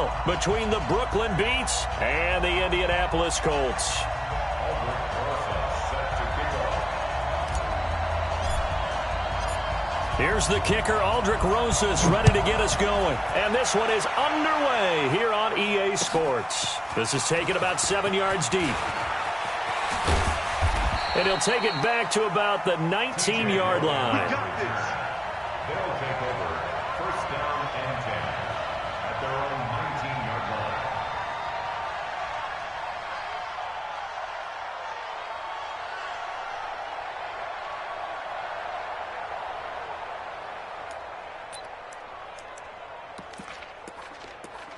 battle between the Brooklyn Beats and the Indianapolis Colts. Here's the kicker, Aldrich Rosas, ready to get us going. And this one is underway here on EA Sports. This is taken about 7 yards deep. And he'll take it back to about the 19-yard line. They'll take over first down and 10 at their own 19-yard line.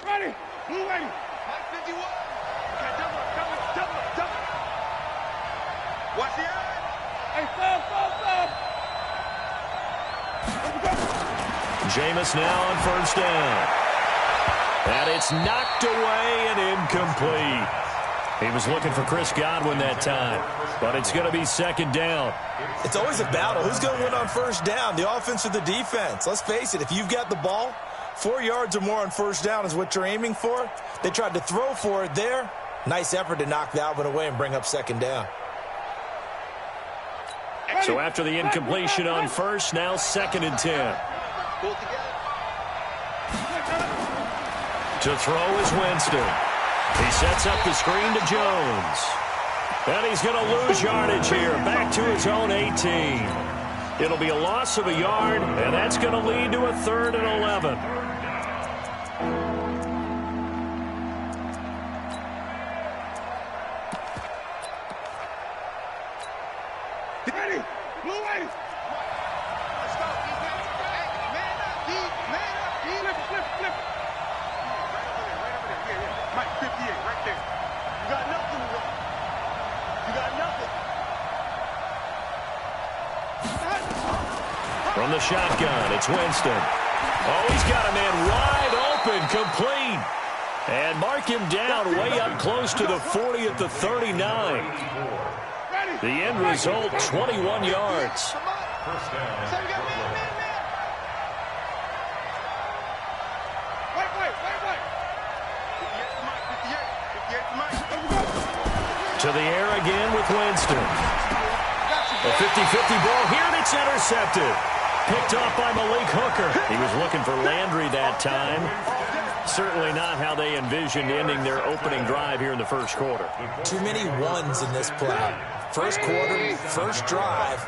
Ready. Blue ready. Mike 51. Okay, double. Watch the eye. Hey, stop. Jameis now on first down. And it's knocked away and incomplete. He was looking for Chris Godwin that time, but it's going to be second down. It's always a battle. Who's going to win on first down, the offense or the defense? Let's face it, if you've got the ball, 4 yards or more on first down is what you're aiming for. They tried to throw for it there. Nice effort to knock that one away and bring up second down. So after the incompletion on first, now second and 10. To throw is Winston. He sets up the screen to Jones. And he's going to lose yardage here, back to his own 18. It'll be a loss of a yard, and that's going to lead to a 3rd and 11. Ready. Blue ready. Let's go. Man up, D. Flip. Right over there. Yeah. Mike, 58, right there. You got nothing to run. From the shotgun, it's Winston. Oh, he's got a man wide open, complete. And mark him down way up close to the 40 at the 39. The end result, 21 yards. First down. To the air again with Winston. A 50-50 ball here, and it's intercepted. Picked off by Malik Hooker. He was looking for Landry that time. Certainly not how they envisioned ending their opening drive here in the first quarter. Too many ones in this play. First quarter, first drive,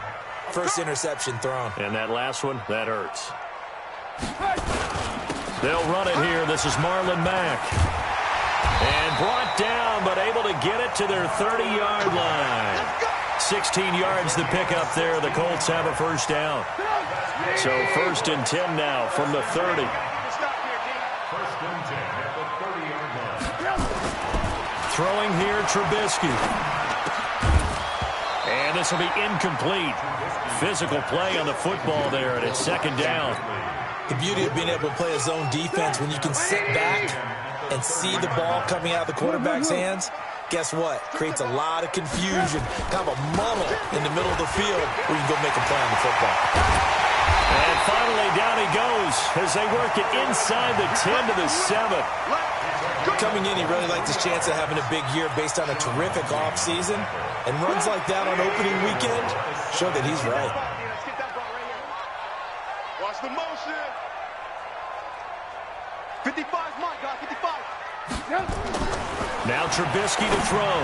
first interception thrown. And that last one, that hurts. They'll run it here. This is Marlon Mack. And brought down, but able to get it to their 30-yard line. 16 yards to pick up there. The Colts have a first down. So first and 10 now from the 30. First and 10 at the 30-yard line. Throwing here, Trubisky. And this will be incomplete. Physical play on the football there, and it's second down. The beauty of being able to play a zone defense when you can sit back and see the ball coming out of the quarterback's hands, guess what? Creates a lot of confusion, kind of a muddle in the middle of the field where you can go make a play on the football. And finally, down he goes as they work it inside the 10 to the 7. Coming in, he really liked his chance of having a big year based on a terrific offseason. And runs like that on opening weekend show that he's right. Watch the motion. 55's mine, guys. 55. Now Trubisky to throw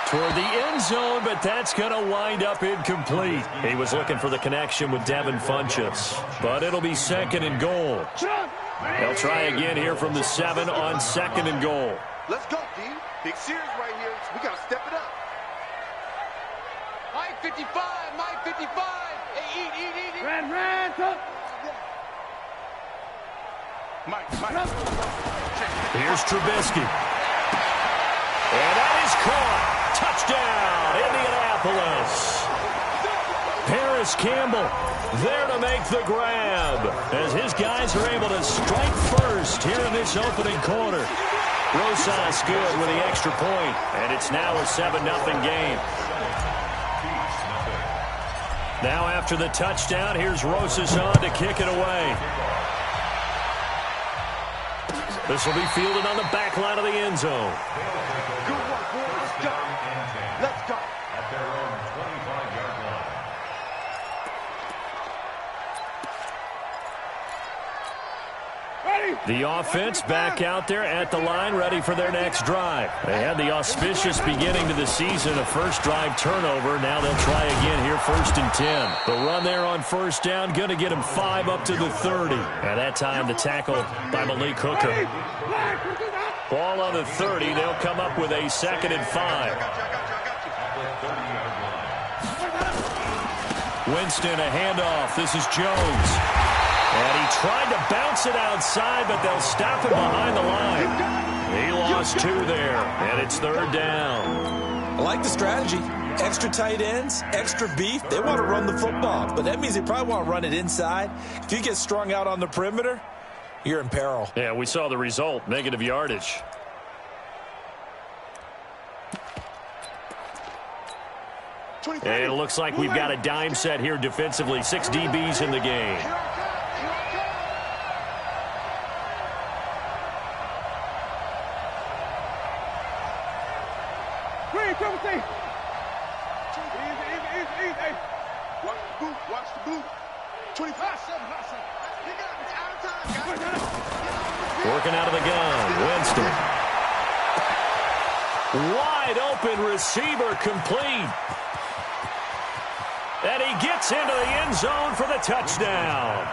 toward the end zone, but that's going to wind up incomplete. He was looking for the connection with Devin Funchess, but it'll be second and goal. They'll try again here from the 7 on second and goal. Let's go, D. Big series right here. We got to step it up. Mike 55. Hey, eat. Ran. Mike. Here's Trubisky. And that is caught. Touchdown, Indianapolis. Paris Campbell there to make the grab as his guys are able to strike first here in this opening quarter. Rosas good with the extra point, and it's now a 7-0 game. Now after the touchdown, here's Rosas on to kick it away. This will be fielded on the back line of the end zone. Good work, boys. Let's go. Let's go. At their own 25-yard line. The offense back out there at the line, ready for their next drive. They had the auspicious beginning to the season, a first drive turnover. Now they'll try again here, 1st and 10. The run there on first down, going to get them 5 up to the 30. At that time, the tackle by Malik Hooker. Ball on the 30. They'll come up with a 2nd and 5. Winston, a handoff. This is Jones. And he tried to bounce it outside, but they'll stop him behind the line. He lost 2 there, and it's 3rd down. I like the strategy. Extra tight ends, extra beef. They want to run the football, but that means they probably want to run it inside. If you get strung out on the perimeter, you're in peril. Yeah, we saw the result, negative yardage. And it looks like we've got a dime set here defensively. 6 DBs in the game. Watch the boot. 25, 7, Working out of the gun. Winston. Wide open receiver complete. And he gets into the end zone for the touchdown.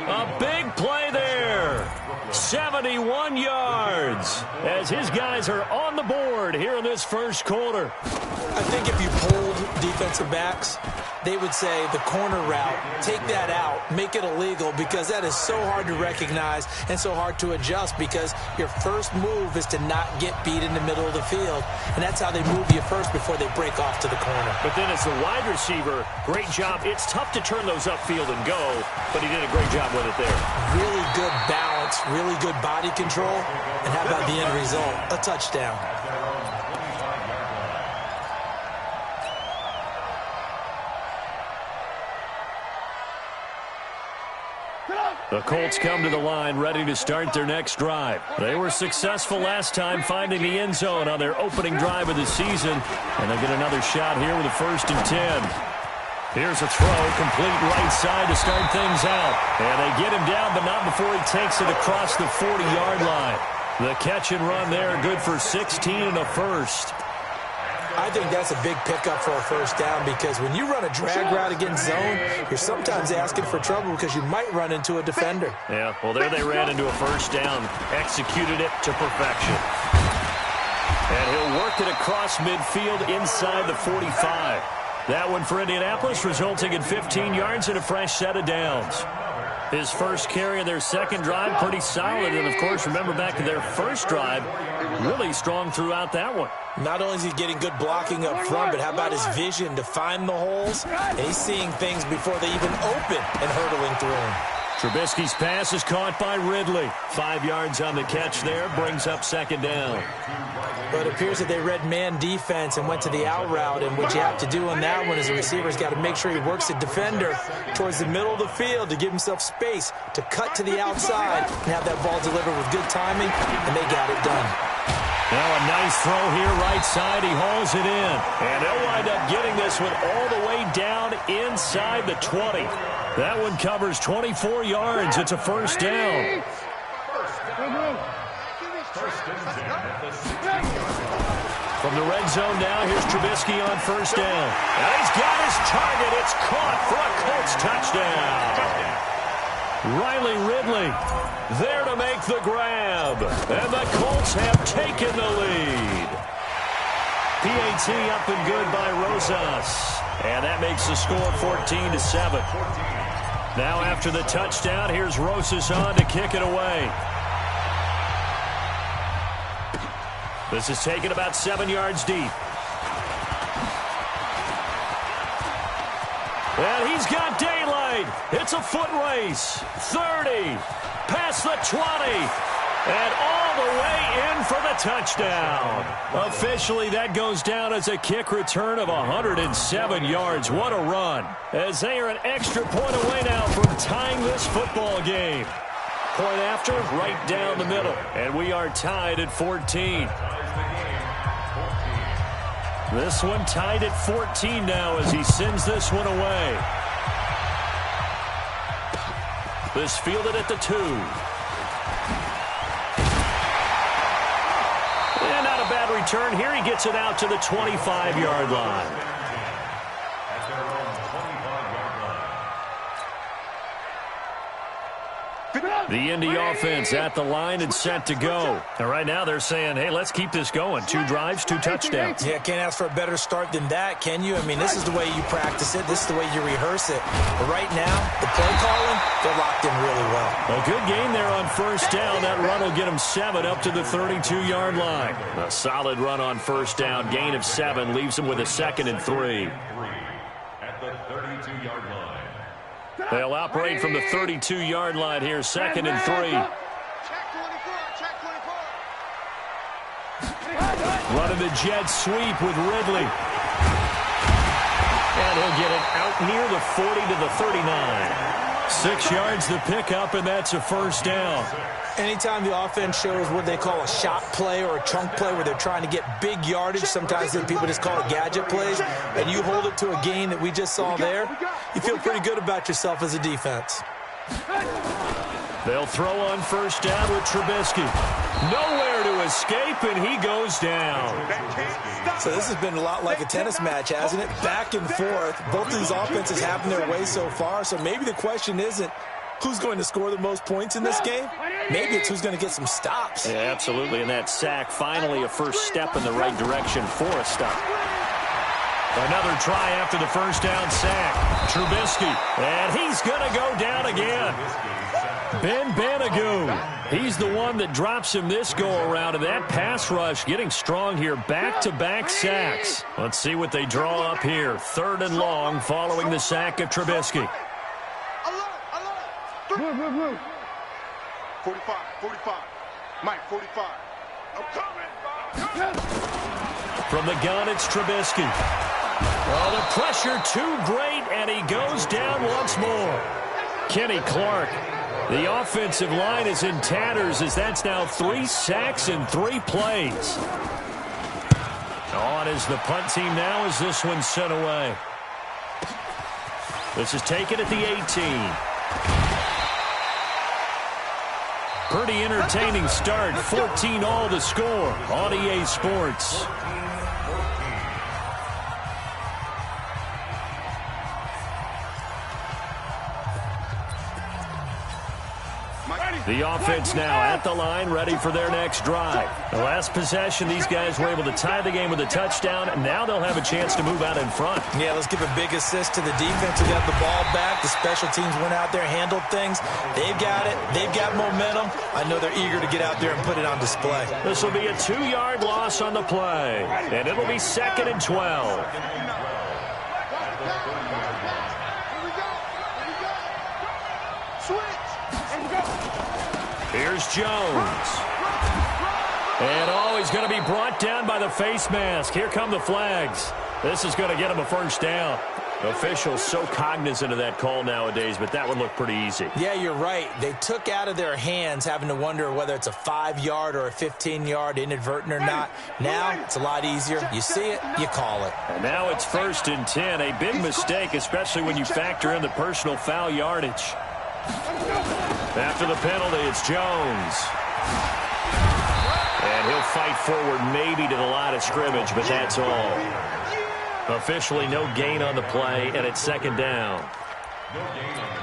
A big play there. 71 yards as his guys are on the board here in this first quarter. I think if you polled defensive backs, they would say the corner route, take that out, make it illegal, because that is so hard to recognize and so hard to adjust, because your first move is to not get beat in the middle of the field, and that's how they move you first before they break off to the corner. But then as the wide receiver, great job. It's tough to turn those upfield and go, but he did a great job with it there. Really good balance, really good body control, and how about the end result? A touchdown. The Colts come to the line ready to start their next drive. They were successful last time finding the end zone on their opening drive of the season, and they get another shot here with a 1st and 10. Here's a throw, complete right side to start things out. And they get him down, but not before he takes it across the 40-yard line. The catch and run there, good for 16 and a first. I think that's a big pickup for a first down, because when you run a drag route against zone, you're sometimes asking for trouble because you might run into a defender. Yeah, well, there they ran into a first down, executed it to perfection. And he'll work it across midfield inside the 45. That one for Indianapolis, resulting in 15 yards and a fresh set of downs. His first carry of their second drive, pretty solid. And, of course, remember back to their first drive, really strong throughout that one. Not only is he getting good blocking up front, but how about his vision to find the holes? And he's seeing things before they even open and hurtling through them. Trubisky's pass is caught by Ridley. 5 yards on the catch there, brings up 2nd down. But it appears that they read man defense and went to the out route, and what you have to do on that one is the receiver's got to make sure he works the defender towards the middle of the field to give himself space to cut to the outside and have that ball delivered with good timing, and they got it done. Now a nice throw here, right side. He hauls it in. And they'll wind up getting this one all the way down inside the 20. That one covers 24 yards. It's a first down. From the red zone now, here's Trubisky on first down. And he's got his target. It's caught for a Colts touchdown. Riley Ridley there to make the grab. And the Colts have taken the lead. PAT up and good by Rosas. And that makes the score 14-7. Now after the touchdown, here's Rosas on to kick it away. This is taken about 7 yards deep. And he's got daylight. It's a foot race. 30. Past the 20. And all the way in for the touchdown. Officially, that goes down as a kick return of 107 yards. What a run. As they are an extra point away now from tying this football game. Point after, right down the middle. And we are tied at 14. This one tied at 14 now as he sends this one away. This fielded at the 2. And not a bad return. Here he gets it out to the 25-yard line. The Indy offense at the line and set to go. And right now they're saying, hey, let's keep this going. 2 drives, 2 touchdowns. Yeah, can't ask for a better start than that, can you? I mean, this is the way you practice it. This is the way you rehearse it. But right now, the play calling, they're locked in really well. A good game there on first down. That run will get them 7 up to the 32-yard line. A solid run on first down. Gain of 7 leaves them with a 2nd and 3. At the 32-yard line. They'll operate from the 32-yard line here, 2nd and 3. Running the jet sweep with Ridley. And he'll get it out near the 40 to the 39. 6 yards the pickup, and that's a first down. Anytime the offense shows what they call a shot play or a chunk play where they're trying to get big yardage, sometimes people just call it gadget plays, and you hold it to a gain that we just saw there, you feel pretty good about yourself as a defense. They'll throw on first down with Trubisky. Nowhere to escape, and he goes down. So this has been a lot like a tennis match, hasn't it? Back and forth. Both of these offenses have their way so far, so maybe the question isn't who's going to score the most points in this game. Maybe it's who's going to get some stops. Yeah, absolutely, and that sack, finally a first step in the right direction for a stop. Another try after the first down sack. Trubisky, and he's going to go down again. Ben Banagoo, he's the one that drops him this go-around, and that pass rush getting strong here. Back-to-back sacks. Let's see what they draw up here. 3rd and long following the sack of Trubisky. 45, 45. Mike, 45. I'm coming. From the gun, it's Trubisky. Oh, the pressure too great, and he goes down once more. Kenny Clark. The offensive line is in tatters as that's now 3 sacks in 3 plays. On is the punt team now as this one's sent away. This is taken at the 18. Pretty entertaining start. 14-all the score on EA Sports. The offense now at the line, ready for their next drive. The last possession, these guys were able to tie the game with a touchdown, and now they'll have a chance to move out in front. Yeah, let's give a big assist to the defense who got the ball back. The special teams went out there, handled things. They've got it. They've got momentum. I know they're eager to get out there and put it on display. This will be a 2-yard loss on the play, and it'll be 2nd and 12. Here's Jones. And, oh, he's going to be brought down by the face mask. Here come the flags. This is going to get him a first down. Officials so cognizant of that call nowadays, but that would look pretty easy. Yeah, you're right. They took out of their hands having to wonder whether it's a 5-yard or a 15-yard inadvertent or not. Now it's a lot easier. You see it, you call it. And now it's 1st and 10. A big mistake, especially when you factor in the personal foul yardage. After the penalty, it's Jones. And he'll fight forward maybe to the line of scrimmage, but that's all. Officially no gain on the play, and it's 2nd down.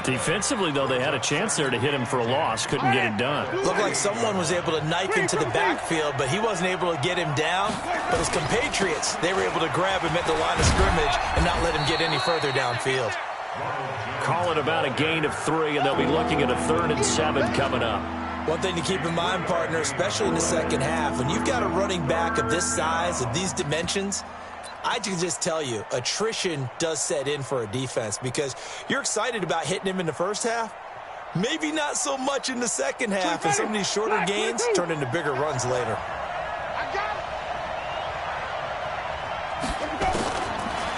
Defensively, though, they had a chance there to hit him for a loss. Couldn't get it done. Looked like someone was able to knife into the backfield, but he wasn't able to get him down. But his compatriots, they were able to grab him at the line of scrimmage and not let him get any further downfield. Call it about a gain of 3, and they'll be looking at a 3rd and 7 coming up. One thing to keep in mind, partner, especially in the second half, when you've got a running back of this size, of these dimensions, I can just tell you, attrition does set in for a defense because you're excited about hitting him in the first half. Maybe not so much in the second half, and some of these shorter gains turn into bigger runs later.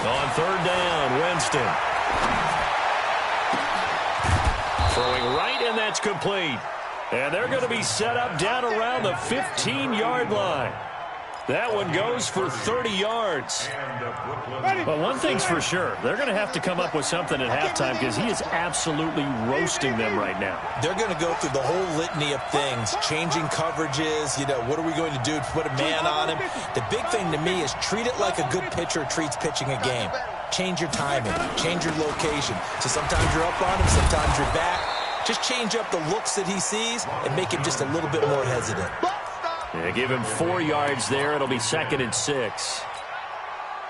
On 3rd down, Winston. Throwing right, and that's complete. And they're going to be set up down around the 15-yard line. That one goes for 30 yards. But one thing's for sure, they're going to have to come up with something at halftime because he is absolutely roasting them right now. They're going to go through the whole litany of things, changing coverages, what are we going to do to put a man on him? The big thing to me is treat it like a good pitcher treats pitching a game. Change your timing, change your location. So sometimes you're up on him, sometimes you're back. Just change up the looks that he sees and make him just a little bit more hesitant. Yeah, give him 4 yards there. It'll be 2nd and 6.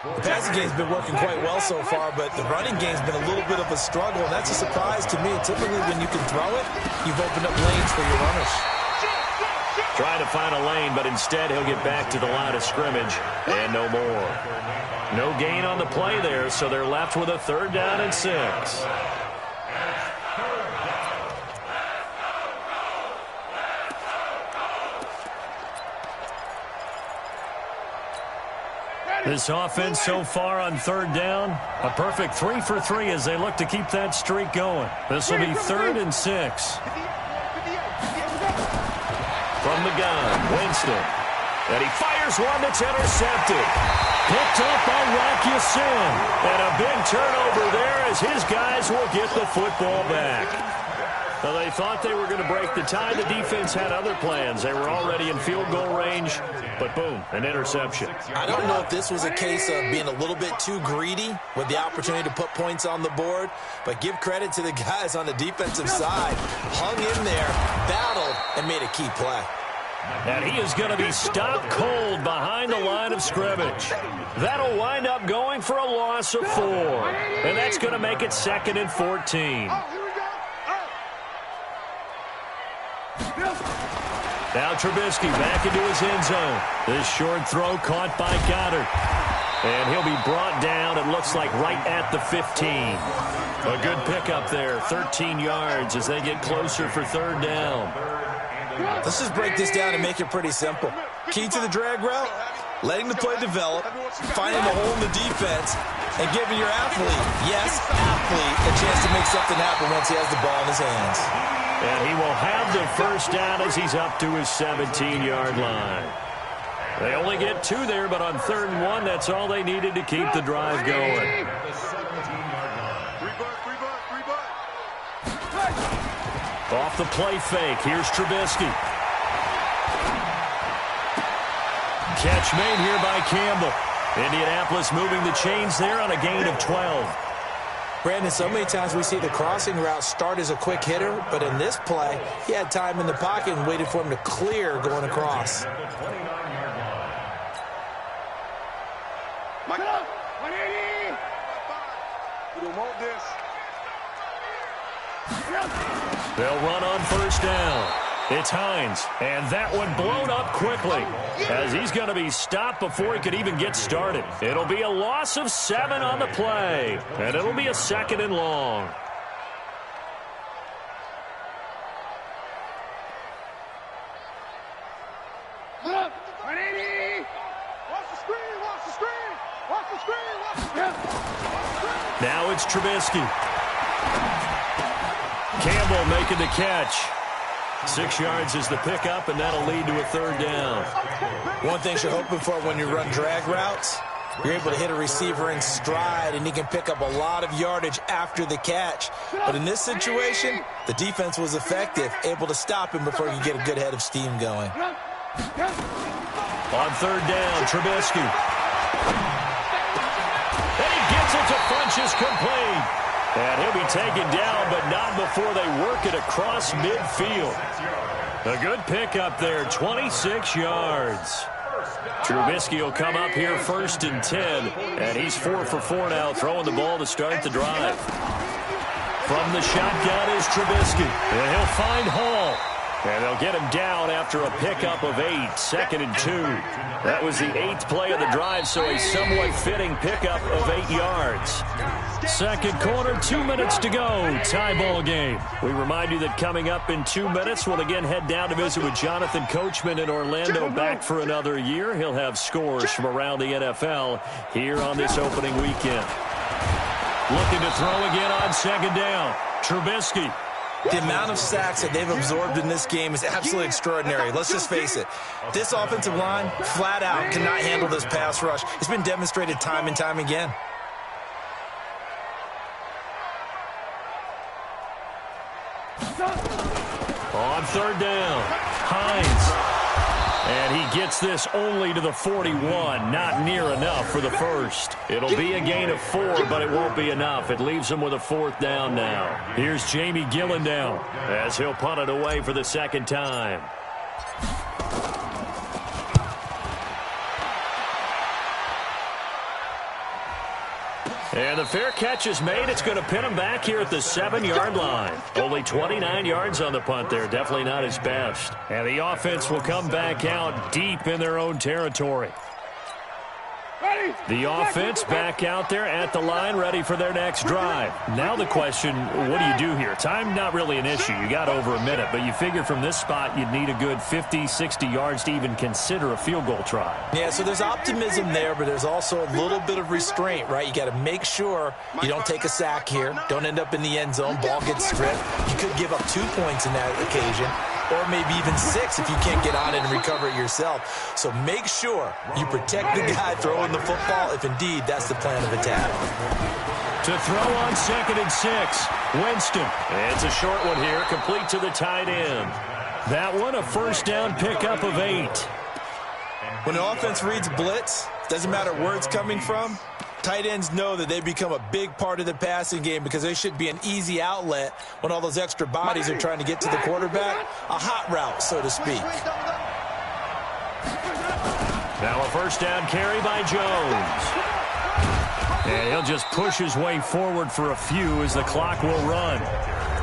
The passing game's been working quite well so far, but the running game's been a little bit of a struggle, and that's a surprise to me. Typically, when you can throw it, you've opened up lanes for your runners. Trying to find a lane, but instead he'll get back to the line of scrimmage, and no more. No gain on the play there, so they're left with a 3rd down and 6. This offense so far on 3rd down, a perfect 3 for 3 as they look to keep that streak going. This will be 3rd and 6. From the gun, Winston. And he fires one that's intercepted. Picked up by Rock Ya-Sin. And a big turnover there as his guys will get the football back. Well, they thought they were going to break the tie. The defense had other plans. They were already in field goal range, but boom, an interception. I don't know if this was a case of being a little bit too greedy with the opportunity to put points on the board, but give credit to the guys on the defensive side. Hung in there, battled, and made a key play. And he is going to be stopped cold behind the line of scrimmage. That'll wind up going for a loss of 4. And that's going to make it 2nd and 14. Now Trubisky back into his end zone. This short throw caught by Goddard. And he'll be brought down, it looks like, right at the 15. A good pickup there, 13 yards as they get closer for 3rd down. Let's just break this down and make it pretty simple. Key to the drag route, letting the play develop, finding the hole in the defense, and giving your athlete, yes, athlete, a chance to make something happen once he has the ball in his hands. And he will have the 1st down as he's up to his 17-yard line. They only get 2 there, but on 3rd and 1, that's all they needed to keep the drive going. Off the play fake, here's Trubisky. Catch made here by Campbell. Indianapolis moving the chains there on a gain of 12. Brandon, so many times we see the crossing route start as a quick hitter, but in this play, he had time in the pocket and waited for him to clear going across. Mike up, 180. You don't want this. They'll run on 1st down. It's Hines, and that one blown up quickly as he's going to be stopped before he could even get started. It'll be a loss of 7 on the play, and it'll be a 2nd and long. Up, 180. Watch the screen, watch the screen. Watch the screen, watch the screen. Now it's Trubisky. Campbell making the catch. 6 yards is the pickup, and that'll lead to a 3rd down. One thing you're hoping for when you run drag routes, you're able to hit a receiver in stride, and he can pick up a lot of yardage after the catch. But in this situation, the defense was effective, able to stop him before he could get a good head of steam going. On 3rd down, Trubisky. And he gets it to Funchess complete. And he'll be taken down, but not before they work it across midfield. A good pickup there, 26 yards. Trubisky will come up here 1st and 10, and he's 4 for 4 now, throwing the ball to start the drive. From the shotgun is Trubisky, and he'll find Hall. And they'll get him down after a pickup of 8, 2nd and 2. That was the 8th play of the drive, so a somewhat fitting pickup of 8 yards. 2nd quarter, 2 minutes to go. Tie ball game. We remind you that coming up in 2 minutes, we'll again head down to visit with Jonathan Coachman in Orlando, back for another year. He'll have scores from around the NFL here on this opening weekend. Looking to throw again on 2nd down. Trubisky. The amount of sacks that they've absorbed in this game is absolutely extraordinary. Let's just face it. This offensive line, flat out, cannot handle this pass rush. It's been demonstrated time and time again. On third down, Hines. And he gets this only to the 41. Not near enough for the first. It'll be a gain of 4, but it won't be enough. It leaves him with a 4th down now. Here's Jamie Gillen down as he'll punt it away for the second time. And the fair catch is made. It's going to pin him back here at the 7-yard line. Only 29 yards on the punt there. Definitely not his best. And the offense will come back out deep in their own territory. The offense back out there at the line, ready for their next drive. Now the question, what do you do here? Time not really an issue. You got over a minute, but you figure from this spot you'd need a good 50, 60 yards to even consider a field goal try. Yeah, so there's optimism there, but there's also a little bit of restraint, right? You got to make sure you don't take a sack here, don't end up in the end zone, ball gets stripped. You could give up 2 points in that occasion, or maybe even 6 if you can't get on it and recover it yourself. So make sure you protect the guy throwing the football if indeed that's the plan of attack. To throw on 2nd and 6, Winston. It's a short one here, complete to the tight end. That one a first down pickup of 8. When the offense reads blitz, doesn't matter where it's coming from, tight ends know that they become a big part of the passing game because they should be an easy outlet when all those extra bodies are trying to get to the quarterback. A hot route, so to speak. Now a first down carry by Jones. And he'll just push his way forward for a few as the clock will run.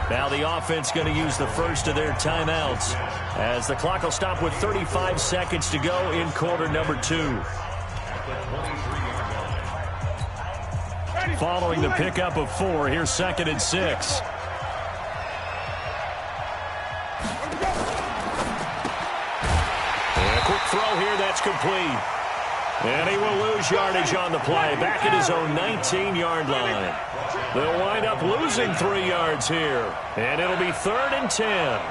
Now the offense going to use the first of their timeouts as the clock will stop with 35 seconds to go in quarter number 2. Following the pickup of 4, here's 2nd and 6. And a quick throw here, that's complete. And he will lose yardage on the play, back at his own 19-yard line. They'll wind up losing 3 yards here. And it'll be 3rd and 10.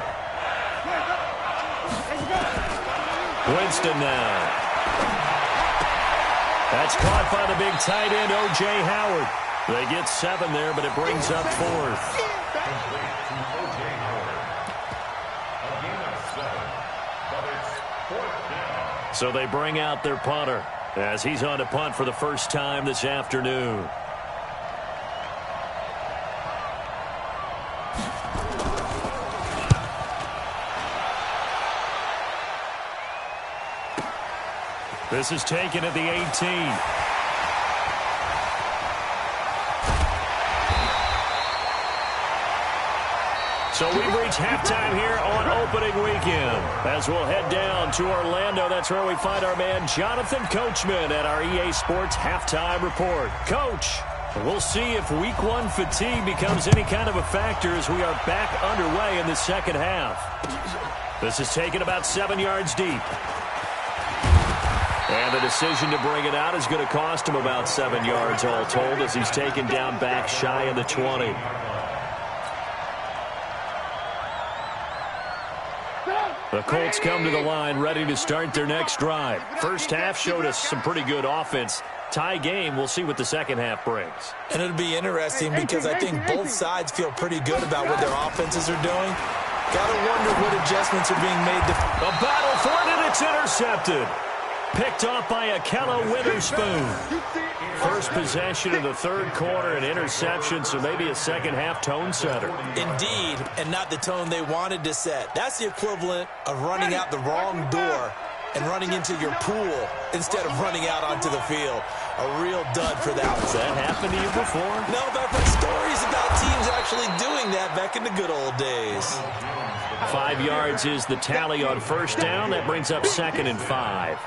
Winston now. That's caught by the big tight end, O.J. Howard. They get 7 there, but it brings up 4th. So they bring out their punter as he's on to punt for the first time this afternoon. This is taken at the 18. So we've reached halftime here on opening weekend. As we'll head down to Orlando, that's where we find our man Jonathan Coachman at our EA Sports Halftime Report. Coach, we'll see if Week 1 fatigue becomes any kind of a factor as we are back underway in the second half. This is taken about 7 yards deep. And the decision to bring it out is going to cost him about 7 yards all told as he's taken down back shy of the 20. The Colts come to the line ready to start their next drive. First half showed us some pretty good offense. Tie game, we'll see what the second half brings. And it'll be interesting because I think both sides feel pretty good about what their offenses are doing. Got to wonder what adjustments are being made. A battle for it, and it's intercepted. Picked off by Akella Witherspoon. First possession of the third quarter, an interception, so maybe a second half tone setter. Indeed, and not the tone they wanted to set. That's the equivalent of running out the wrong door and running into your pool instead of running out onto the field. A real dud for that one. Has that happened to you before? No, but I've heard stories about teams actually doing that back in the good old days. 5 yards is the tally on first down. That brings up 2nd and 5.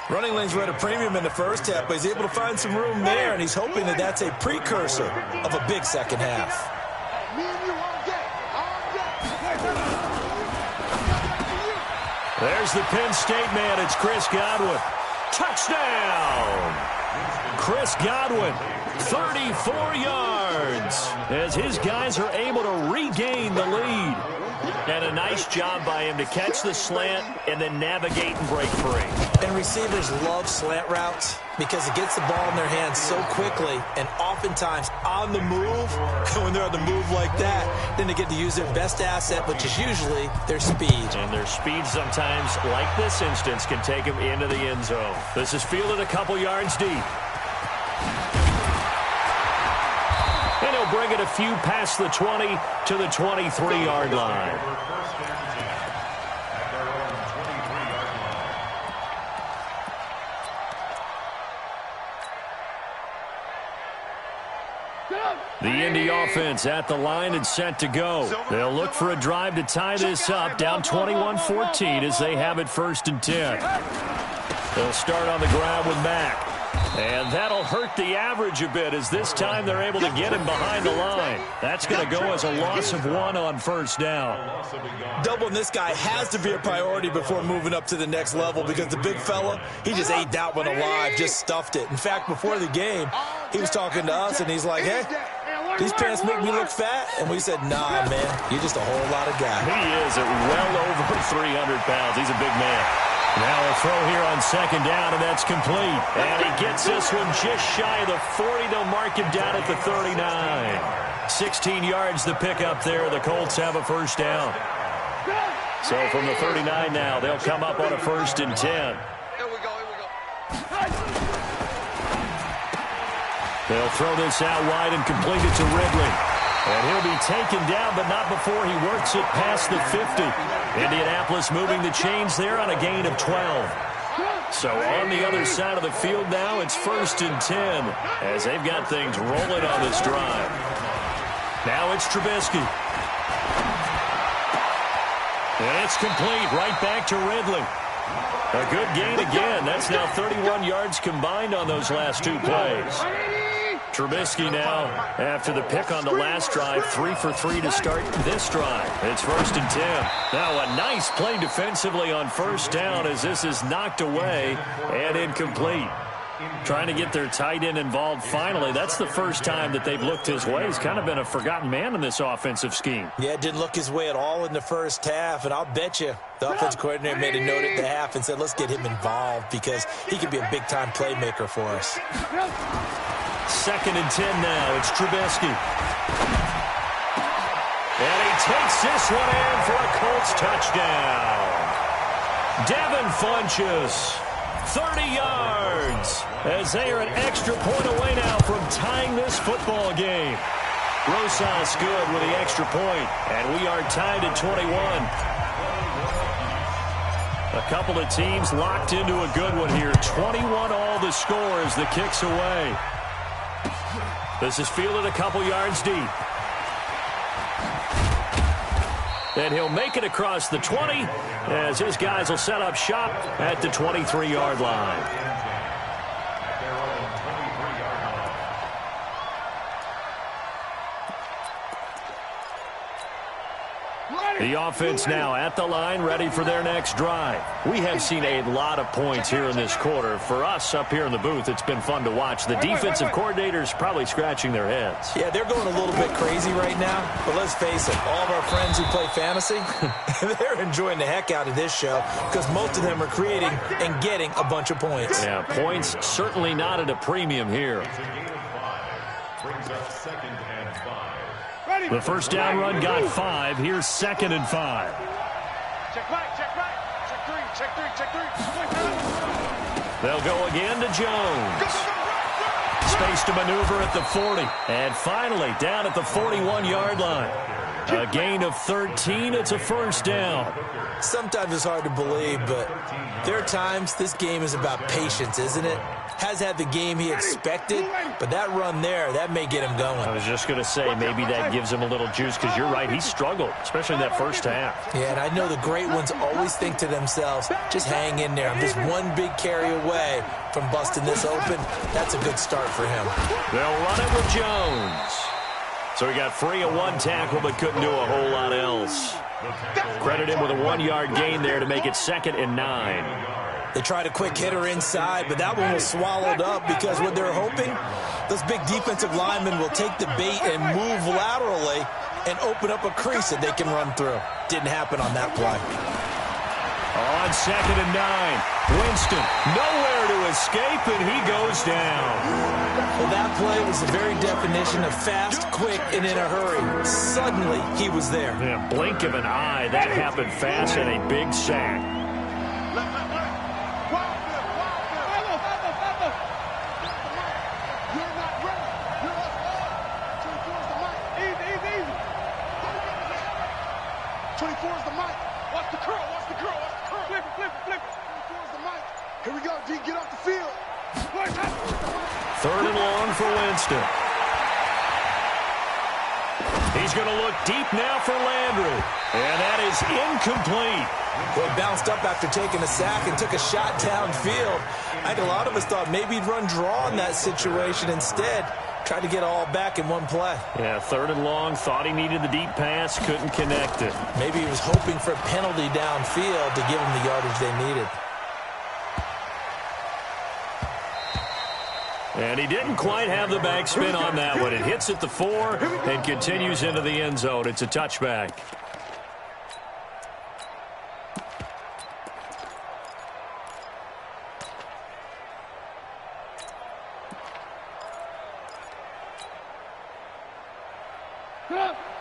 Running lanes were at a premium in the first half, but he's able to find some room there, and he's hoping that that's a precursor of a big second half. There's the Penn State man. It's Chris Godwin. Touchdown! Chris Godwin, 34 yards. yards as his guys are able to regain the lead. And a nice job by him to catch the slant and then navigate and break free. And receivers love slant routes because it gets the ball in their hands so quickly and oftentimes on the move. When they're on the move like that, then they get to use their best asset, which is usually their speed. And their speed sometimes, like this instance, can take them into the end zone. This is fielded a couple yards deep. And he'll bring it a few past the 20 to the 23-yard line. The Indy offense at the line and set to go. They'll look for a drive to tie this up, down 21-14 as they have it 1st and 10. They'll start on the ground with Mack. And that'll hurt the average a bit as this time they're able to get him behind the line. That's going to go as a loss of 1 on 1st down. Doubling this guy has to be a priority before moving up to the next level because the big fella, he just ate that one alive, just stuffed it. In fact, before the game, he was talking to us, and he's like, hey, these pants make me look fat? And we said, nah, man, you're just a whole lot of guy. He is at well over 300 pounds. He's a big man. Now a throw here on 2nd down, and that's complete. And he gets this one just shy of the 40. They'll mark him down at the 39. 16 yards to pick up there. The Colts have a 1st down. So from the 39 now, they'll come up on a 1st and 10. Here we go. They'll throw this out wide and complete it to Ridley. And he'll be taken down, but not before he works it past the 50. Indianapolis moving the chains there on a gain of 12. So on the other side of the field now, it's 1st and 10 as they've got things rolling on this drive. Now it's Trubisky. And it's complete right back to Ridley. A good gain again. That's now 31 yards combined on those last 2 plays. Trubisky now, after the pick on the last drive, 3 for 3 to start this drive. It's 1st and 10. Now a nice play defensively on 1st down as this is knocked away and incomplete. Trying to get their tight end involved finally. That's the first time that they've looked his way. He's kind of been a forgotten man in this offensive scheme. Yeah, it didn't look his way at all in the 1st half, and I'll bet you the offensive coordinator made a note at the half and said, let's get him involved because he could be a big-time playmaker for us. 2nd and 10 now. It's Trubisky. And he takes this one in for a Colts touchdown. Devin Funchess, 30 yards, as they are an extra point away now from tying this football game. Rosas good with the extra point, and we are tied at 21. A couple of teams locked into a good one here. 21 all the score as the kick's away. This is fielded a couple yards deep. And he'll make it across the 20 as his guys will set up shop at the 23-yard line. The offense now at the line, ready for their next drive. We have seen a lot of points here in this quarter. For us up here in the booth, it's been fun to watch. The defensive coordinators probably scratching their heads. Yeah, they're going a little bit crazy right now. But let's face it, all of our friends who play fantasy, they're enjoying the heck out of this show because most of them are creating and getting a bunch of points. Yeah, points certainly not at a premium here. Brings up 2nd and 5. The 1st down run got 5. Here's 2nd and 5. Check right. Check 3. They'll go again to Jones. Space to maneuver at the 40. And finally, down at the 41-yard line. A gain of 13. It's a 1st down. Sometimes it's hard to believe, but there are times this game is about patience, isn't it? Has had the game he expected, but that run there, that may get him going. I was just going to say, maybe that gives him a little juice, because you're right, he struggled, especially in that 1st half. Yeah, and I know the great ones always think to themselves, just hang in there. I'm just one big carry away from busting this open. That's a good start for him. They'll run it with Jones. So he got free of 1 tackle, but couldn't do a whole lot else. Credit him with a 1-yard gain there to make it 2nd and 9. They tried a quick hitter inside, but that one was swallowed up because what they're hoping, those big defensive linemen will take the bait and move laterally and open up a crease that they can run through. Didn't happen on that play. On 2nd and 9, Winston nowhere to escape, and he goes down. Well, that play was the very definition of fast, quick, and in a hurry. Suddenly, he was there. Yeah, blink of an eye, that happened fast and a big sack. Here we go, D. Get off the field. 3rd and long for Winston. He's going to look deep now for Landry. And that is incomplete. Well, he bounced up after taking a sack and took a shot downfield. I think a lot of us thought maybe he'd run draw in that situation instead. Tried to get all back in one play. Yeah, 3rd and long. Thought he needed the deep pass. Couldn't connect it. Maybe he was hoping for a penalty downfield to give him the yardage they needed. And he didn't quite have the backspin on that one. It hits at the 4 and continues into the end zone. It's a touchback.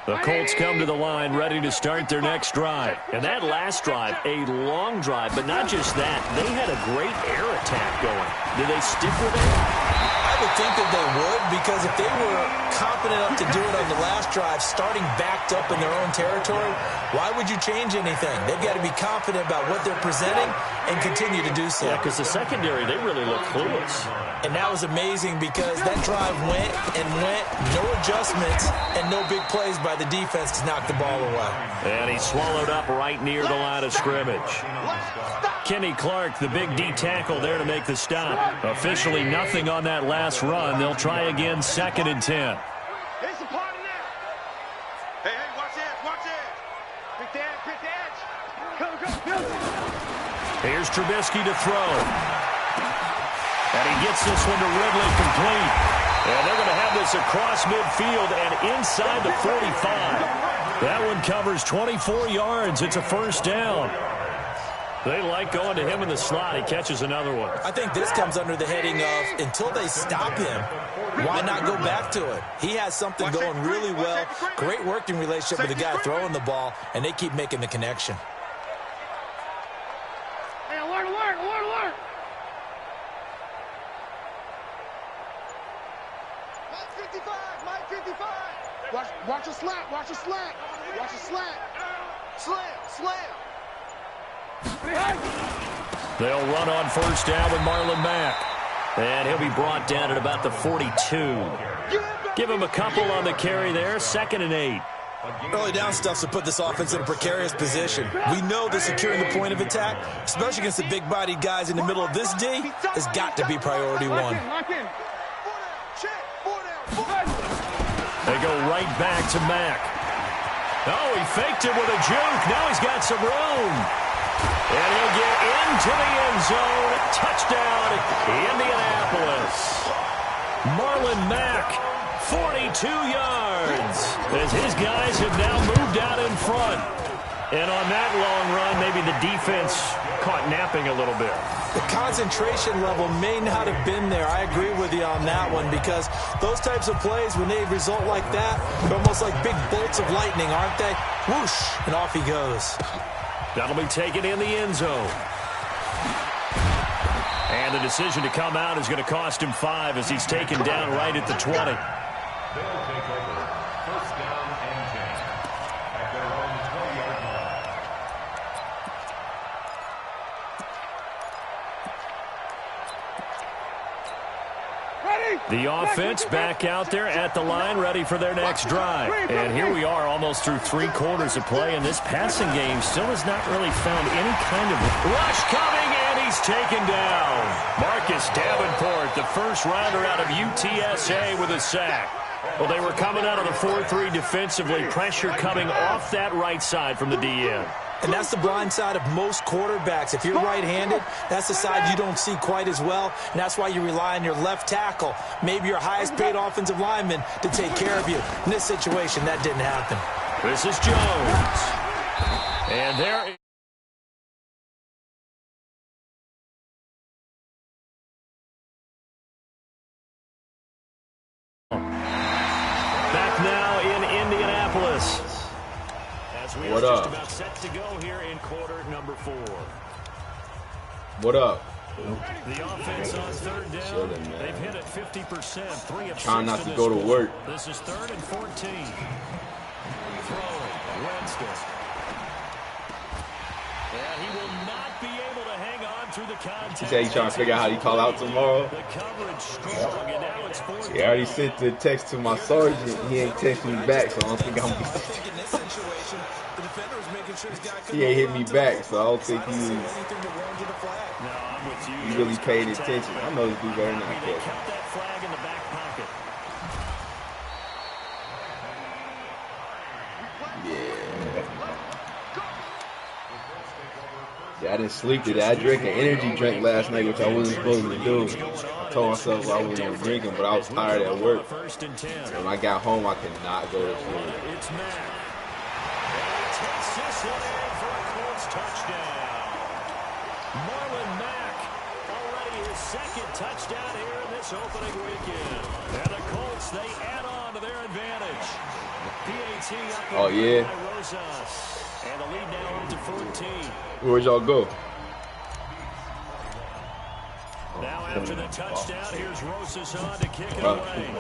The Colts come to the line ready to start their next drive. And that last drive, a long drive, but not just that. They had a great air attack going. Did they stick with it? I would think that they would, because if they were confident enough to do it on the last drive, starting backed up in their own territory, why would you change anything? They've got to be confident about what they're presenting and continue to do so. Yeah, because the secondary, they really look clueless. And that was amazing because that drive went and went, no adjustments, and no big plays by the defense to knock the ball away. And he swallowed up right near the line of scrimmage. Kenny Clark, the big D tackle there to make the stop. Officially nothing on that last run. They'll try again 2nd and 10. It's a party now. Hey, watch edge, watch edge. Pick the edge. Go. Here's Trubisky to throw. And he gets this one to Ridley complete. And they're going to have this across midfield and inside the 45. That one covers 24 yards. It's a 1st down. They like going to him in the slot. He catches another one. I think this comes under the heading of, until they stop him, why not go back to it? He has something going really well. Great working relationship with the guy throwing the ball, and they keep making the connection. Hey, alert. Mike 55. Watch a slant. Slam. They'll run on 1st down with Marlon Mack. And he'll be brought down at about the 42. Give him a couple on the carry there. 2nd and 8. Early down stuff to put this offense in a precarious position. We know that securing the point of attack, especially against the big-bodied guys in the middle of this D, has got to be priority 1. They go right back to Mack. Oh, he faked it with a juke. Now he's got some room. And he'll get into the end zone. Touchdown, Indianapolis. Marlon Mack, 42 yards. As his guys have now moved out in front. And on that long run, maybe the defense caught napping a little bit. The concentration level may not have been there. I agree with you on that one, because those types of plays, when they result like that, they're almost like big bolts of lightning, aren't they? Whoosh, and off he goes. That'll be taken in the end zone. And the decision to come out is going to cost him 5 as he's taken down right at the 20. They'll take over 1st down and 10 at their own 20-yard line. The offense back out there at the line, ready for their next drive. And here we are, almost through 3 quarters of play, and this passing game still has not really found any kind of rush coming, and he's taken down. Marcus Davenport, the first rounder out of UTSA, with a sack. Well, they were coming out of the 4-3 defensively, pressure coming off that right side from the DN. And that's the blind side of most quarterbacks. If you're right-handed, that's the side you don't see quite as well, and that's why you rely on your left tackle, maybe your highest-paid offensive lineman, to take care of you. In this situation, that didn't happen. This is Jones. And there... Back now in Indianapolis. As we are just about set to go here in quarter number 4. What up? The offense on third down. Chilling, They've hit it 50%. 3 of 6 trying not to go to work. This is 3rd and 14. Throwing. Winston. And he will not be able to hang on through the contact. He said he's trying to figure out how to call out tomorrow. The coverage strong, and now it's 4th. He already sent the text to my sergeant. He ain't texting me back, so I don't think I'm gonna He ain't hit me back, so I don't think he really paid attention. I know this dude better than that. Kept that flag in the back pocket. Yeah, I didn't sleep today. I drank an energy drink last night, which I wasn't supposed to do. I told myself I wasn't going to drink them, but I was tired at work. When I got home, I could not go to sleep. It's Mack. And he takes this one in for a Colts touchdown. Marlon Mack, already his 2nd touchdown here in this opening weekend. And the Colts, they add on to their advantage. PAT up by Rosas. And the lead now up to 14. Where'd y'all go? Now after the touchdown, here's Rosas on to kick it away.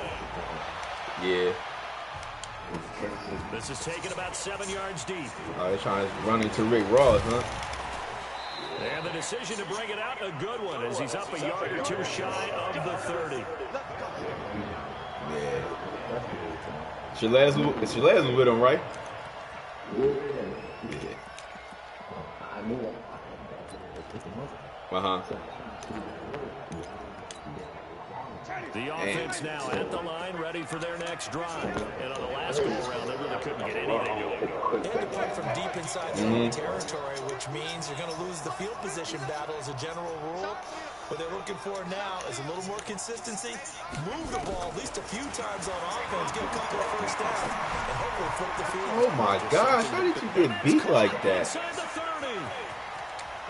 Yeah. This is taken about 7 yards deep. They're trying to run into Rick Ross, huh? And the decision to bring it out, a good one, as he's up a yard or 2 shy of the 30. Yeah. Shala's was with him, right? Uh-huh. The offense now at the line, ready for their next drive. And on the last go-around, they really couldn't get anything going. They had to play from deep inside their own territory, which means you're going to lose the field position battle as a general rule. What they're looking for now is a little more consistency, move the ball at least a few times on offense, get a couple of first downs, and hopefully flip the field. Oh, my gosh. How did you get beat like that? Inside the 30.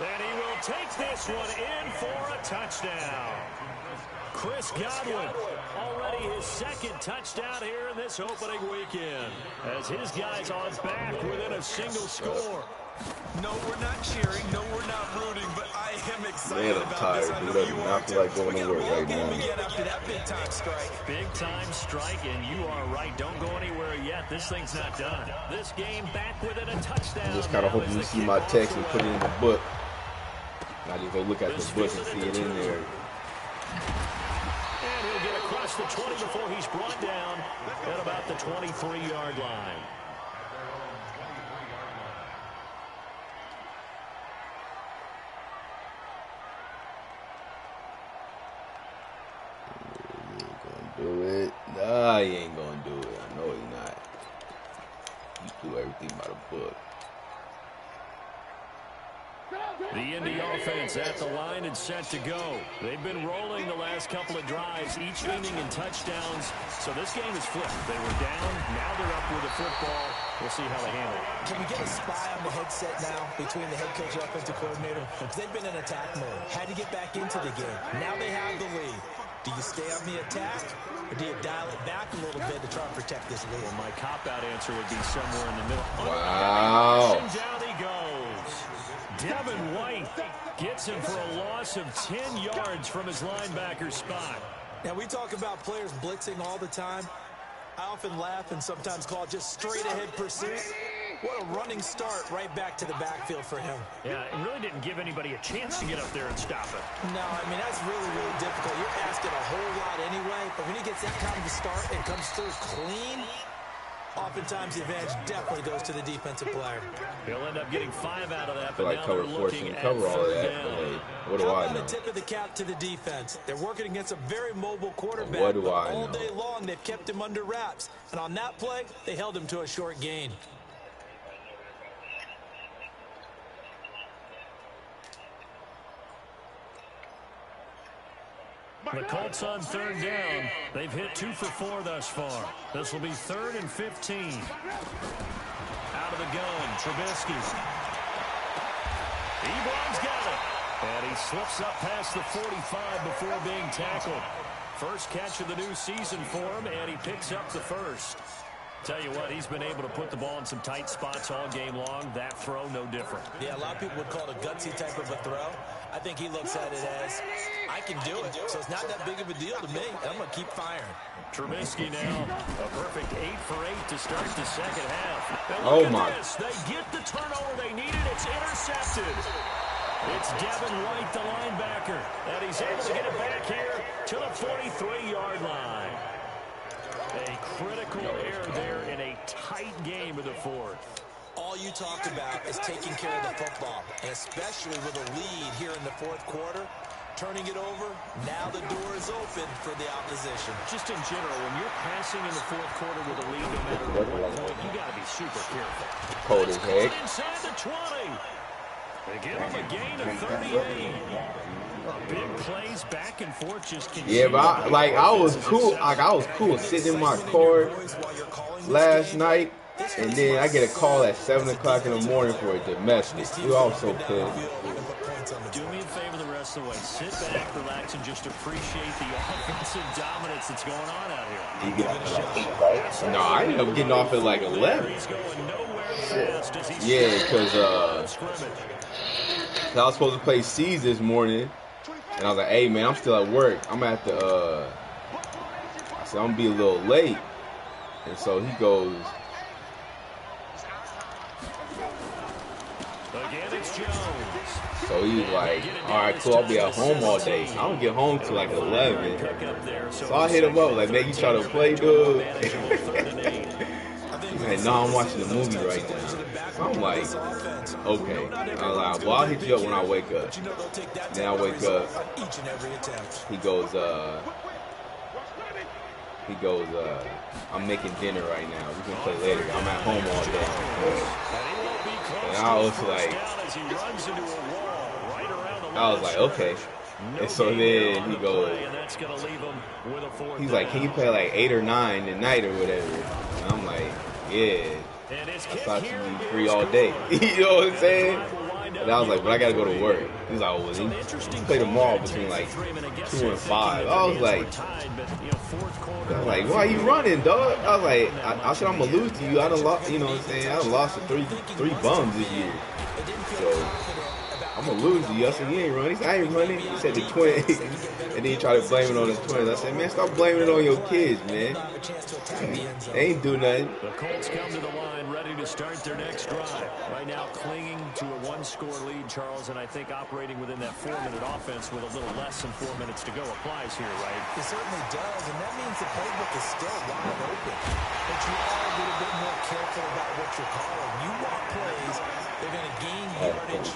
And he will take this one in for a touchdown. Chris Godwin, already his 2nd touchdown here in this opening weekend, as his guys are back within a single score. No, we're not cheering. No, we're not rooting, but I am excited Man, I'm about tired, this. I dude. know I do you not are feel like too. going We to got a work road right game now. again after that big-time strike. Big-time strike, and you are right. Don't go anywhere yet. This thing's not done. This game back within a touchdown. I'm just kind of hoping you see my text and put it in the book. I just go look at the book and see it in there. And he'll get across the 20 before he's brought down at about the 23-yard line. Do it. Nah, he ain't gonna do it. I know he's not. You do everything by the book. The Indy offense at the line and set to go. They've been rolling the last couple of drives, each ending in touchdowns. So this game is flipped. They were down. Now they're up with the football. We'll see how they handle it. Can we get a spy on the headset now between the head coach and offensive coordinator? Because they've been in attack mode. Had to get back into the game. Now they have the lead. Do you stay on the attack, or do you dial it back a little bit to try and protect this lead? Well, my cop-out answer would be somewhere in the middle. Wow. And down he goes. Devin White gets him for a loss of 10 yards from his linebacker spot. Now, we talk about players blitzing all the time. I often laugh and sometimes call it just straight-ahead pursuit. What a running start right back to the backfield for him. Yeah, it really didn't give anybody a chance to get up there and stop it. No, I mean, that's really, really difficult. You're asking a whole lot anyway, but when he gets that kind of a start and comes through clean, oftentimes the advantage definitely goes to the defensive player. He'll end up getting 5 out of that, I feel but like now cover they're force looking and at cover all of 3rd that. down. Hey, what do How I about know? a tip of the cap to the defense? They're working against a very mobile quarterback. What do but I all know? day long, they've kept him under wraps. And on that play, they held him to a short gain. The Colts on third down. They've hit 2 for 4 thus far. This will be 3rd and 15. Out of the gun, Trubisky. Ebron's got it. And he slips up past the 45 before being tackled. First catch of the new season for him, and he picks up the first. Tell you what, he's been able to put the ball in some tight spots all game long. That throw, no different. Yeah, a lot of people would call it a gutsy type of a throw. I think he looks at it as, I can do it, so it's not that big of a deal to me. I'm going to keep firing. Trubisky now, a perfect 8 for 8 to start the second half. And Oh, look my. at this. They get the turnover they needed. It's intercepted. It's Devin White, the linebacker, and he's able to get it back here to the 43-yard line. A critical error there in a tight game of the fourth. All you talked about is taking care of the football, and especially with a lead here in the fourth quarter, turning it over, now the door is open for the opposition. Just in general, when you're passing in the fourth quarter with a lead, no matter what point, you got to be super careful. Cold as heck. Inside the 20. They give him a gain of 38. Big plays back and forth just continue. Yeah, but I was cool. I was cool sitting in my car last night, and then I get a call at 7 o'clock in the morning for a domestic. Dude, I was so pissed. Do me a favor the rest of the way. Sit back, relax, and just appreciate the offensive dominance that's going on out here. You get off at like 8, right? No, I ended up getting off at like 11. He's going nowhere fast as he's Yeah, because scrimmage. I was supposed to play C's this morning, and I was like, hey, man, I'm still at work. I'm at the, I said, I'm going to be a little late. And so he goes, Again, it's Jones. so he was like, all right, cool, I'll be at home all day. I don't get home till like 11. So I hit him up, like, man, you try to play, dude? He's like, no, I'm watching a movie right now. So I'm like, okay. I was like, well, I'll hit you up when I wake up. Then I wake up. He goes, I'm making dinner right now. We can play later. I'm at home all day. And I was like, okay. And so then he goes, he's like, can you play like 8 or 9 tonight or whatever? And I'm like, yeah. I thought you'd be free all day. You know what I'm saying? And I was like, but I gotta go to work. He's like, well, you play tomorrow between like 2 and 5. I was like, why are you running, dog? I was like, I said I'm gonna lose to you. I done lost, you know what I'm saying? I done lost to three bums this year. So I'm gonna lose to you. I said, you ain't running. He said, I ain't running. He said the Twins. And then he tried to blame it on the Twins. I said, man, stop blaming it on your kids, man. They ain't do nothing. The Colts come to the line ready to start their next drive. Right now clinging to a 1-score lead, Charles, and I think operating within that 4-minute offense with a little less than 4 minutes to go applies here, right? It certainly does, and that means the playbook is still wide open. But you are a little bit more careful about what you're calling. You want plays, they're going to gain yardage,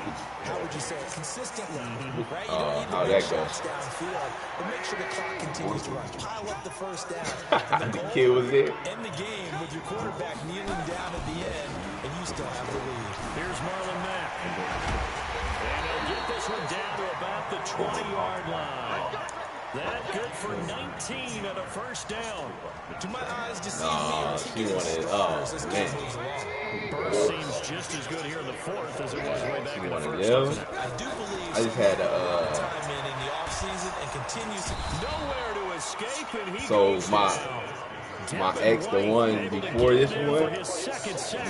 how would you say it, consistently, right? You don't need to make shots downfield, but make sure the clock continues to run. Pile up the first down. The kid was there. End the game with your quarterback kneeling down at the end, and you still have the lead. Here's Marlon Mack. And he'll get this one down to about the 20-yard line. That good for 19 at a first down. To my eyes, just He wanted, man. Burst seems just as good here in the fourth as it was way back in the first. I do believe I just had time in the offseason and continues to nowhere to escape, and he so goes my ex, the one before this one,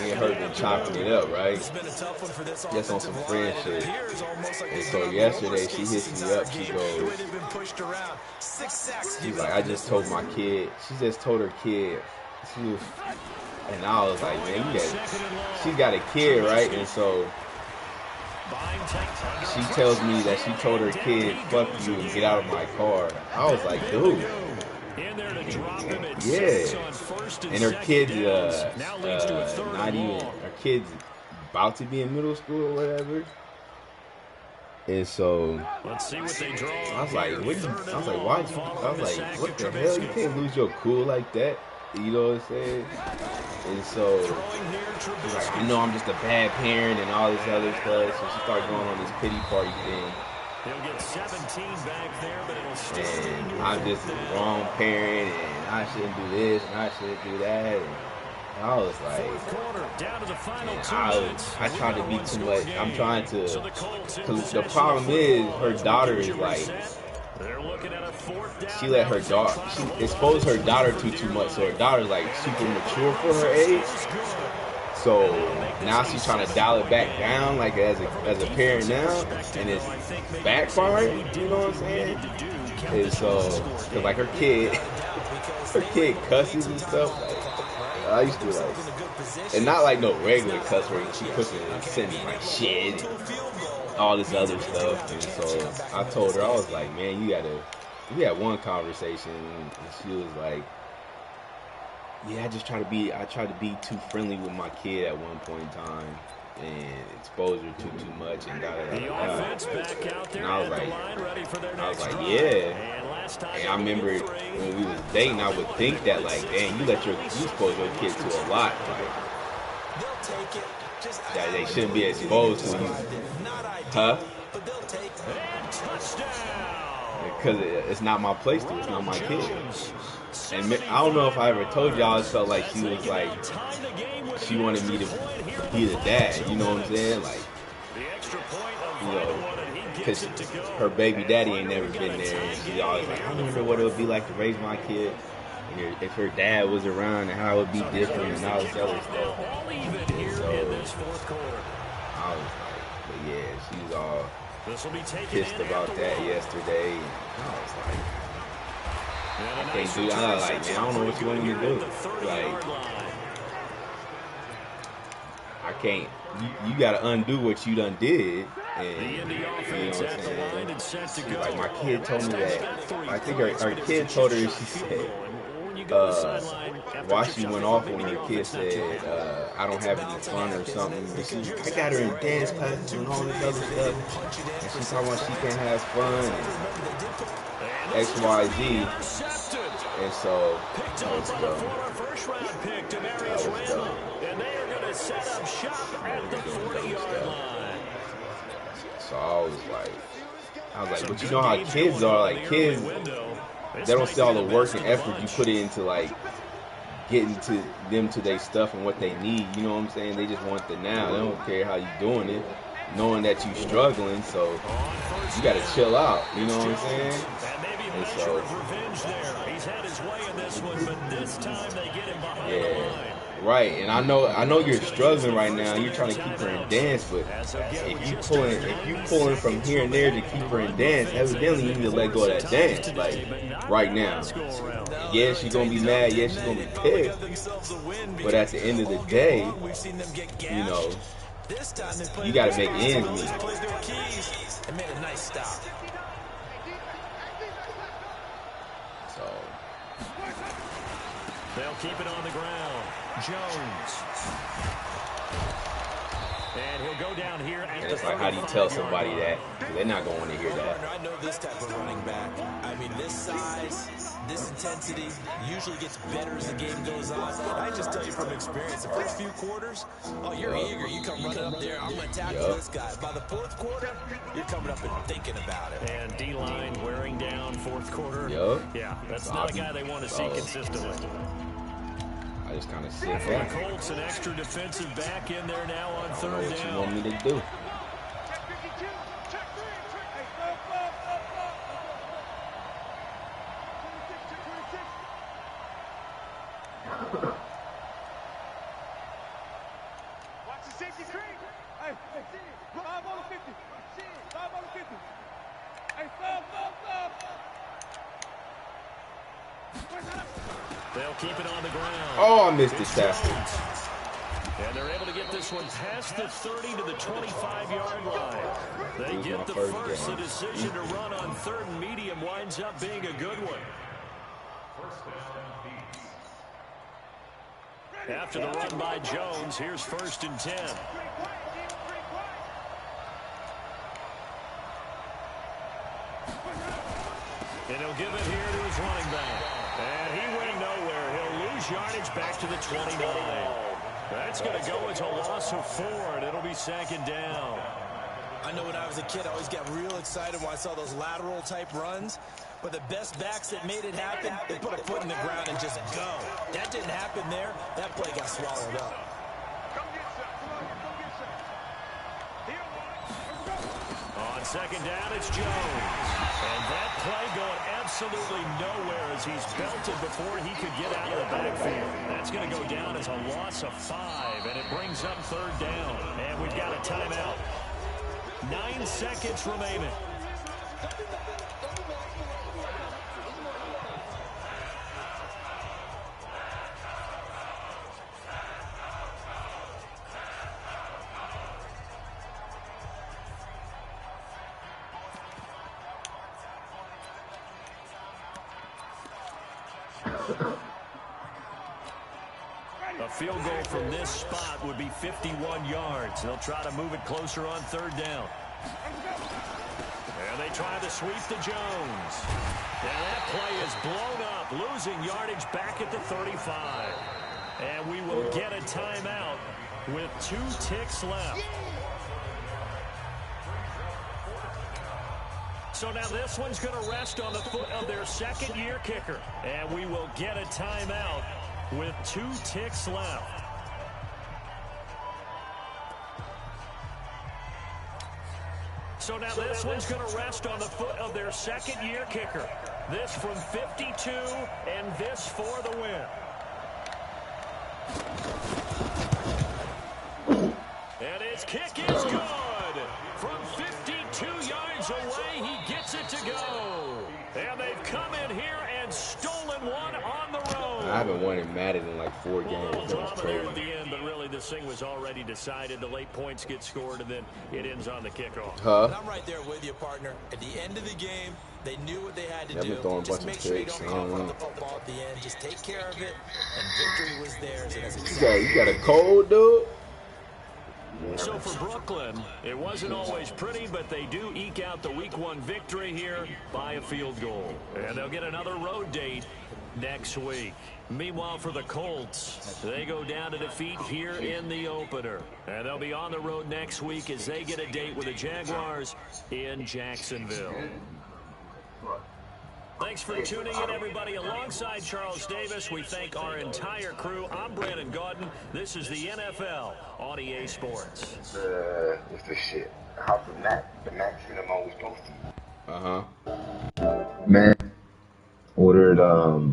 me and her been chopping it up, right? Just on some friend shit. And so yesterday she hits me up. She goes, she's like, I just told my kid. She just told her kid. And I was like, man, she got a kid, right? And so she tells me that she told her kid, fuck you and get out of my car. I was like, dude. Yeah. And her kid's not even, her kid's about to be in middle school or whatever. And so let's see what they draw. I was like, what the hell? You can't lose your cool like that. You know what I'm saying? And so she's like, I know I'm just a bad parent and all this other stuff. So she started going on this pity party thing. He'll get 17 back there, but it'll still and I'm just the wrong parent, and I shouldn't do this, and I shouldn't do that. And I was like, down to the final I try to be too much. I'm trying to, because the problem is her daughter is like, she let her daughter, she exposed her daughter to too much, so her daughter's like super mature for her age. So now she's trying to dial it back down, like as a parent now, and it's backfiring. You know what I'm saying? And so, cause like her kid cusses and stuff. Like I used to like, and not like no regular cuss where she pushing and sending like shit, and all this other stuff. And so I told her, I was like, man, we had one conversation, and she was like, yeah, I tried to be too friendly with my kid at one point in time and expose her to too much and And I was like, yeah. And I remember when we was dating, I would think that like, dang, you expose your kid to a lot, like that they shouldn't be exposed to you, huh? Because it's not my place to. It's not my kid. And I don't know if I ever told y'all, I felt like she was like, she wanted me to be the dad, you know what I'm saying? Like, you know, because her baby daddy ain't never been there. And she's always like, I wonder what it would be like to raise my kid. And if her dad was around and how it would be different and all this other stuff. And so, I was like, but yeah, she was all pissed about that yesterday. And I was like, I can't do that. I was like, man, I don't know what you want me to do. Like, I can't. You got to undo what you done did. And, you know what I'm saying? Like, my kid told me that. I think her kid told her, she said, why she went off when her kid said, I don't have any fun or something. But I got her in dance classes and all this other stuff. And she's talking about she can't have fun and X, Y, Z. And so, that was dumb. That was dumb. And they are going to set up shop at the 40-yard line. So I was like, but you know how kids are. Like, kids, they don't see all the work and effort you put into, like, getting to them to their stuff and what they need. You know what I'm saying? They just want the now. They don't care how you doing it, knowing that you struggling. So you got to chill out. You know what I'm saying? And so, he's had his way in this one, but this time they get him behind the line. Right, and I know you're struggling right now. You're trying to keep her in dance, but if you pulling from here and there to keep her in dance, evidently you need to let go of that dance, like right now. Yeah, she's gonna be mad. Yeah, she's gonna be pissed. But at the end of the day, you know, you gotta make ends meet. So they'll keep it on the ground. Jones. And he'll go down here. And it's like, how do you tell somebody that? They're not going to hear that. I know this type of running back. I mean, this size, this intensity usually gets better as the game goes on. I just tell you from experience, the first few quarters, you're eager. You come running up there. I'm going to tackle this guy. By the fourth quarter, you're coming up and thinking about it. And D-line wearing down fourth quarter. Yeah, that's not a guy they want to see consistently. I just kind of sit back. back. Colts, an extra defensive back in there now on third down. What you want me to do? Watch the safety screen. Hey, 5 on 50. 5 on 50. Hey, stop. They'll keep it on the ground. Oh, I missed the tackle. And they're able to get this one past the 30 to the 25-yard line. They get the first. The decision to run on third and medium winds up being a good one. After the run by Jones, here's 1st and 10. And he'll give it here to his running back. And he went nowhere. He'll lose yardage back to the 29. That's going to go as a loss of 4, and it'll be 2nd down. I know when I was a kid, I always got real excited when I saw those lateral type runs. But the best backs that made it happen, they put a foot in the ground and just go. That didn't happen there. That play got swallowed up. On second down, it's Jones. And that play going absolutely nowhere as he's belted before he could get out of the backfield. That's going to go down as a loss of 5, and it brings up third down. And we've got a timeout. 9 seconds remaining. A field goal from this spot would be 51 yards. They'll try to move it closer on third down. And they try to sweep to Jones. And that play is blown up, losing yardage back at the 35. And we will get a timeout with 2 ticks left. So now this one's going to rest on the foot of their second-year kicker. And we will get a timeout with 2 ticks left. So now this one's going to rest on the foot of their second-year kicker. This from 52, and this for the win. And his kick is good. From 52 yards away, he gets it to go. And they've come in here and stolen one on the road. I haven't won in Madden in like 4 games. That was crazy. At the end, but really this thing was already decided. The late points get scored, and then it ends on the kickoff. And I'm right there with you, partner. At the end of the game, they knew what they had to do. Just make sure you don't cough on the football at the end. Just take care of it, and victory was theirs. And that's exactly you got a cold, dude? So for Brooklyn, it wasn't always pretty, but they do eke out the Week 1 victory here by a field goal. And they'll get another road date next week. Meanwhile, for the Colts, they go down to defeat here in the opener. And they'll be on the road next week as they get a date with the Jaguars in Jacksonville. Thanks for tuning in, everybody. Alongside Charles Davis, we thank our entire crew. I'm Brandon Gaudin. This is the NFL on EA Sports. What's this shit? How's the Mac? The Mac shit I'm always posting. Uh-huh. Man, ordered